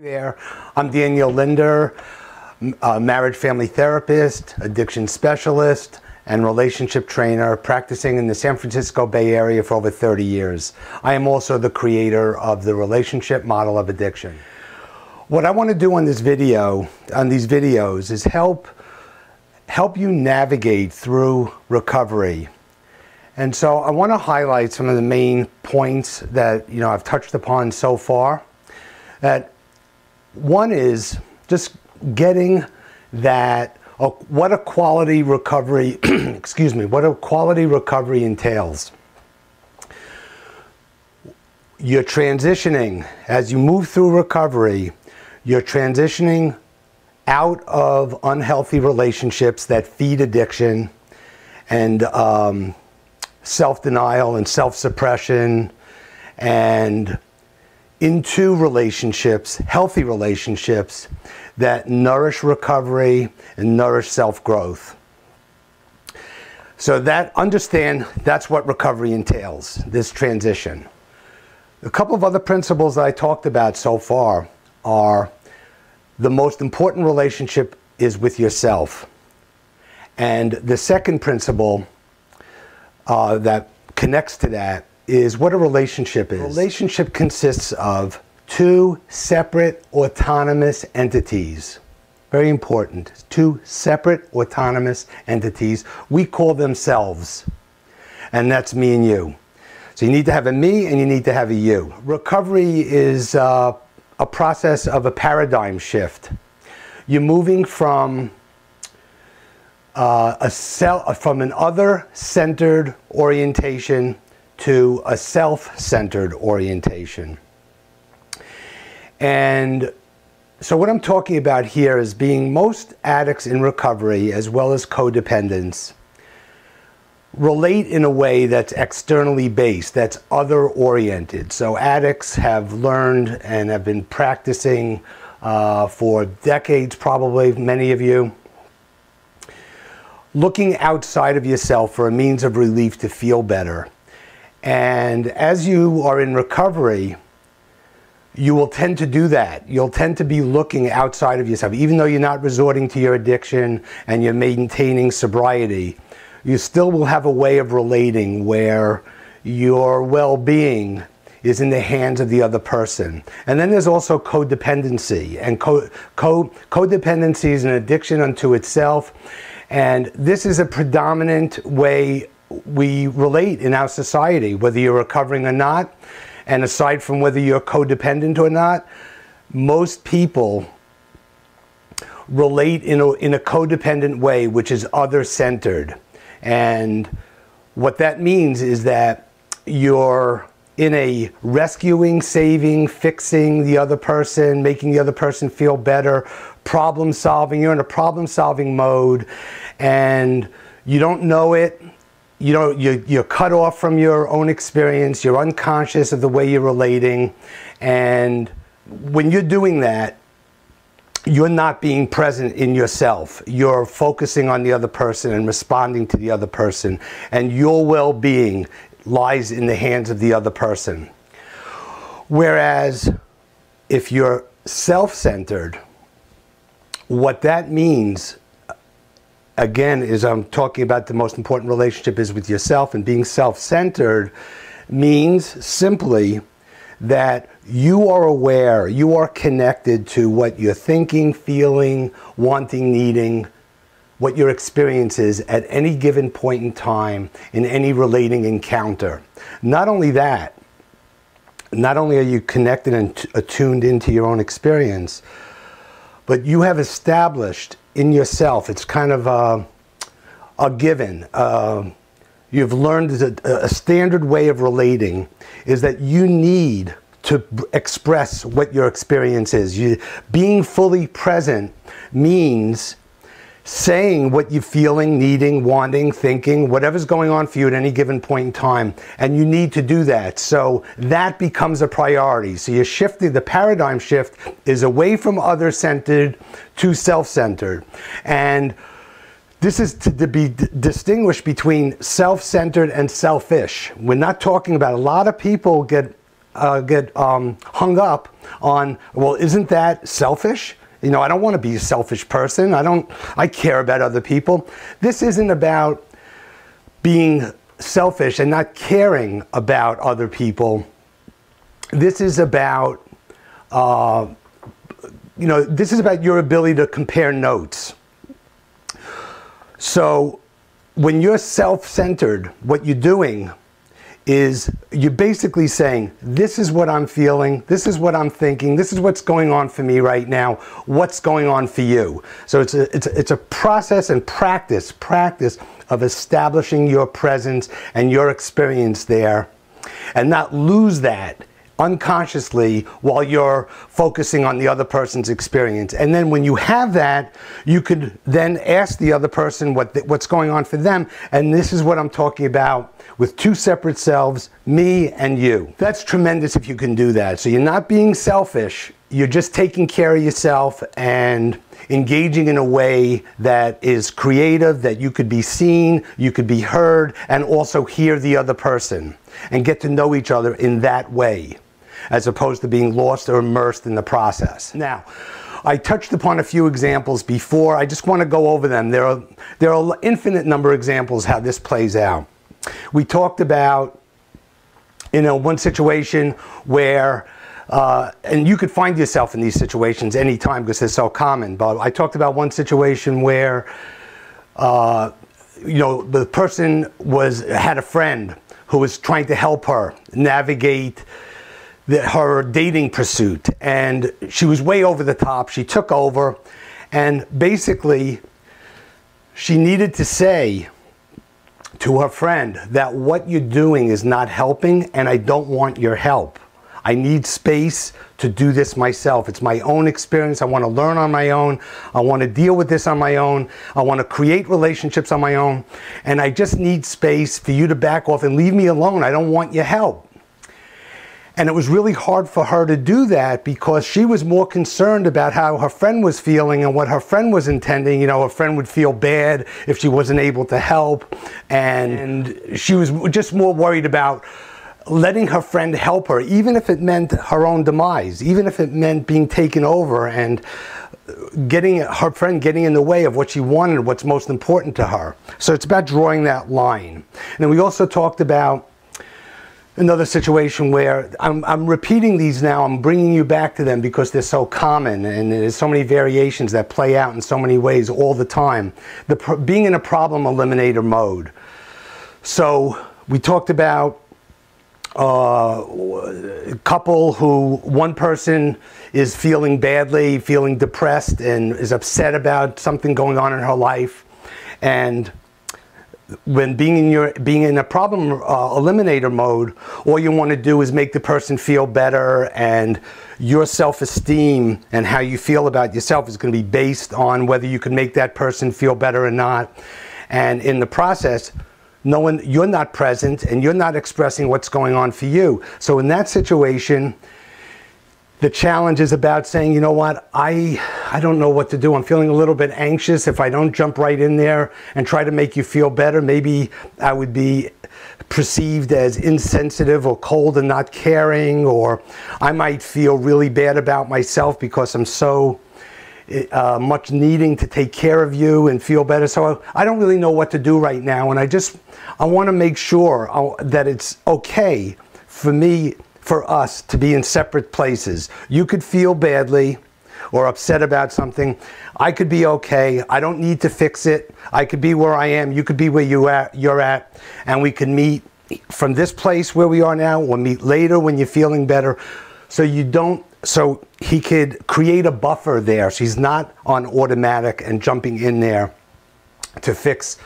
There, I'm Daniel Linder, marriage family therapist, addiction specialist, and relationship trainer practicing in the San Francisco Bay Area for over 30 years. I am also the creator of the relationship model of addiction. What I want to do on this video, on these videos, is help you navigate through recovery. And so I want to highlight some of the main points that I've touched upon so far. That one is just getting that what a quality recovery excuse me, what a quality recovery entails. You're transitioning as you move through recovery. You're transitioning out of unhealthy relationships that feed addiction and self-denial and self-suppression, and into relationships, healthy relationships that nourish recovery and nourish self-growth. So understand that's what recovery entails, this transition. A couple of other principles that I talked about so far are the most important relationship is with yourself. And the second principle that connects to that is what a relationship is. A relationship consists of two separate autonomous entities. Very important. Two separate autonomous entities. We call them selves. And that's me and you. So you need to have a me and you need to have a you. Recovery is a process of a paradigm shift. You're moving from an other-centered orientation to a self-centered orientation. And so what I'm talking about here is being most addicts in recovery, as well as codependents, relate in a way that's externally based, that's other-oriented. So addicts have learned and have been practicing for decades, probably, many of you, looking outside of yourself for a means of relief to feel better. And as you are in recovery, you will tend to do that. You'll tend to be looking outside of yourself. Even though you're not resorting to your addiction and you're maintaining sobriety, you still will have a way of relating where your well-being is in the hands of the other person. And then there's also codependency. And codependency is an addiction unto itself. And this is a predominant way we relate in our society, whether you're recovering or not. And aside from whether you're codependent or not, most people relate in a codependent way, which is other-centered. And what that means is that you're in a rescuing, saving, fixing the other person, making the other person feel better, problem solving. You're in a problem solving mode and you don't know it. You're cut off from your own experience. You're unconscious of the way you're relating. And when you're doing that, you're not being present in yourself. You're focusing on the other person and responding to the other person. And your well-being lies in the hands of the other person. Whereas if you're self-centered, what that means, again, is I'm talking about the most important relationship is with yourself, and being self-centered means simply that you are aware, you are connected to what you're thinking, feeling, wanting, needing, what your experience is at any given point in time in any relating encounter. Not only that, not only are you connected and attuned into your own experience, but you have established in yourself, it's kind of a given. You've learned a standard way of relating is that you need to express what your experience is. Being fully present means saying what you're feeling, needing, wanting, thinking, whatever's going on for you at any given point in time, and you need to do that. So that becomes a priority. So you're shifting, the paradigm shift is away from other-centered to self-centered. And this is to be distinguished between self-centered and selfish. We're not talking about, a lot of people get hung up on, well, isn't that selfish? You know, I don't want to be a selfish person. I care about other people. This isn't about being selfish and not caring about other people. This is about, this is about your ability to compare notes. So when you're self-centered, what you're doing is you're basically saying, this is what I'm feeling, this is what I'm thinking, this is what's going on for me right now, what's going on for you. So it's a process and practice of establishing your presence and your experience there, and not lose that unconsciously while you're focusing on the other person's experience. And then when you have that, you could then ask the other person what's going on for them. And this is what I'm talking about with two separate selves, me and you. That's tremendous if you can do that. So you're not being selfish, you're just taking care of yourself and engaging in a way that is creative, that you could be seen, you could be heard, and also hear the other person and get to know each other in that way, as opposed to being lost or immersed in the process. Now, I touched upon a few examples before. I just want to go over them. There are an infinite number of examples how this plays out. We talked about, one situation where, and you could find yourself in these situations anytime because they're so common, but I talked about one situation where, the person had a friend who was trying to help her navigate her dating pursuit, and she was way over the top. She took over, and basically she needed to say to her friend that what you're doing is not helping, and I don't want your help. I need space to do this myself. It's my own experience. I want to learn on my own. I want to deal with this on my own. I want to create relationships on my own, and I just need space for you to back off and leave me alone. I don't want your help. And it was really hard for her to do that because she was more concerned about how her friend was feeling and what her friend was intending. Her friend would feel bad if she wasn't able to help. And she was just more worried about letting her friend help her, even if it meant her own demise, even if it meant being taken over and her friend getting in the way of what she wanted, what's most important to her. So it's about drawing that line. And then we also talked about another situation where I'm repeating these now, I'm bringing you back to them because they're so common and there's so many variations that play out in so many ways all the time. Being in a problem eliminator mode. So we talked about a couple who one person is feeling badly, feeling depressed and is upset about something going on in her life, and when being in a problem eliminator mode, all you want to do is make the person feel better, and your self-esteem and how you feel about yourself is going to be based on whether you can make that person feel better or not. And in the process, you're not present and you're not expressing what's going on for you. So in that situation, the challenge is about saying, you know what, I don't know what to do. I'm feeling a little bit anxious. If I don't jump right in there and try to make you feel better, maybe I would be perceived as insensitive or cold and not caring, or I might feel really bad about myself because I'm so much needing to take care of you and feel better. So I don't really know what to do right now, and I want to make sure that it's okay for us to be in separate places. You could feel badly or upset about something. I could be okay. I don't need to fix it. I could be where I am. You could be where you're at. And we can meet from this place where we are now. We'll meet later when you're feeling better. So he could create a buffer there. So he's not on automatic and jumping in there to fix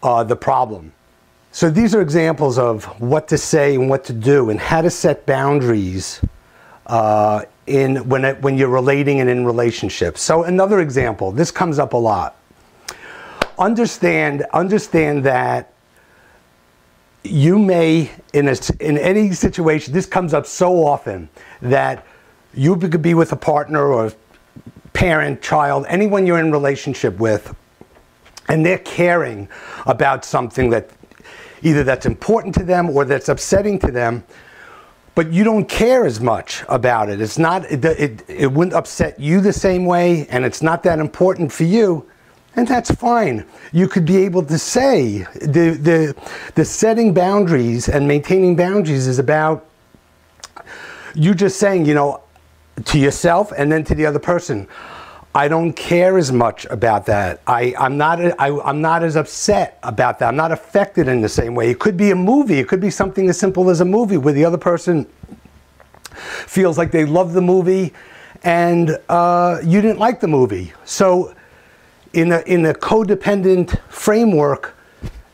the problem. So these are examples of what to say and what to do and how to set boundaries when you're relating and in relationships. So another example, this comes up a lot. Understand that you may, in any situation, this comes up so often, that you could be with a partner or parent, child, anyone you're in relationship with, and they're caring about something that either that's important to them or that's upsetting to them, but you don't care as much about it. It's not, it wouldn't upset you the same way, and it's not that important for you, and that's fine. You could be able to say, the setting boundaries and maintaining boundaries is about you just saying, you know, to yourself and then to the other person, I don't care as much about that. I'm not as upset about that. I'm not affected in the same way. It could be a movie. It could be something as simple as a movie where the other person feels like they love the movie and you didn't like the movie. So in a codependent framework,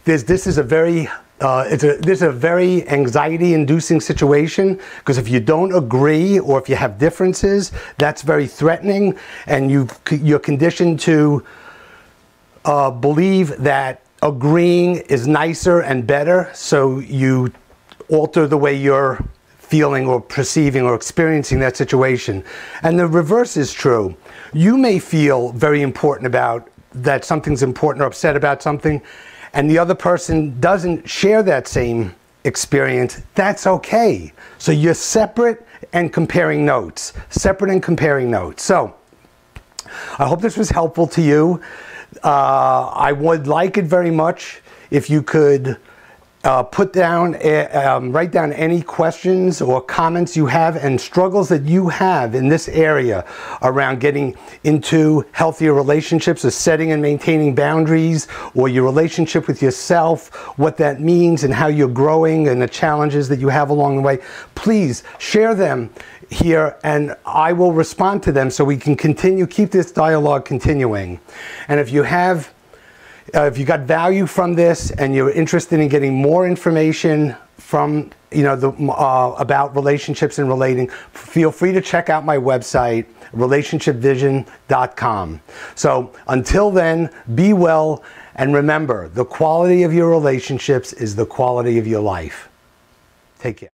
this is a very this is a very anxiety-inducing situation, because if you don't agree or if you have differences, that's very threatening, and you're conditioned to believe that agreeing is nicer and better, so you alter the way you're feeling or perceiving or experiencing that situation. And the reverse is true. You may feel very important about that something's important or upset about something, and the other person doesn't share that same experience. That's okay. So you're separate and comparing notes. Separate and comparing notes. So I hope this was helpful to you. I would like it very much if you could write down any questions or comments you have and struggles that you have in this area around getting into healthier relationships, or setting and maintaining boundaries, or your relationship with yourself, what that means and how you're growing and the challenges that you have along the way. Please share them here and I will respond to them so we can keep this dialogue continuing. And if you have if you got value from this and you're interested in getting more information from, you know, about relationships and relating, feel free to check out my website, relationshipvision.com. So until then, be well, and remember, the quality of your relationships is the quality of your life. Take care.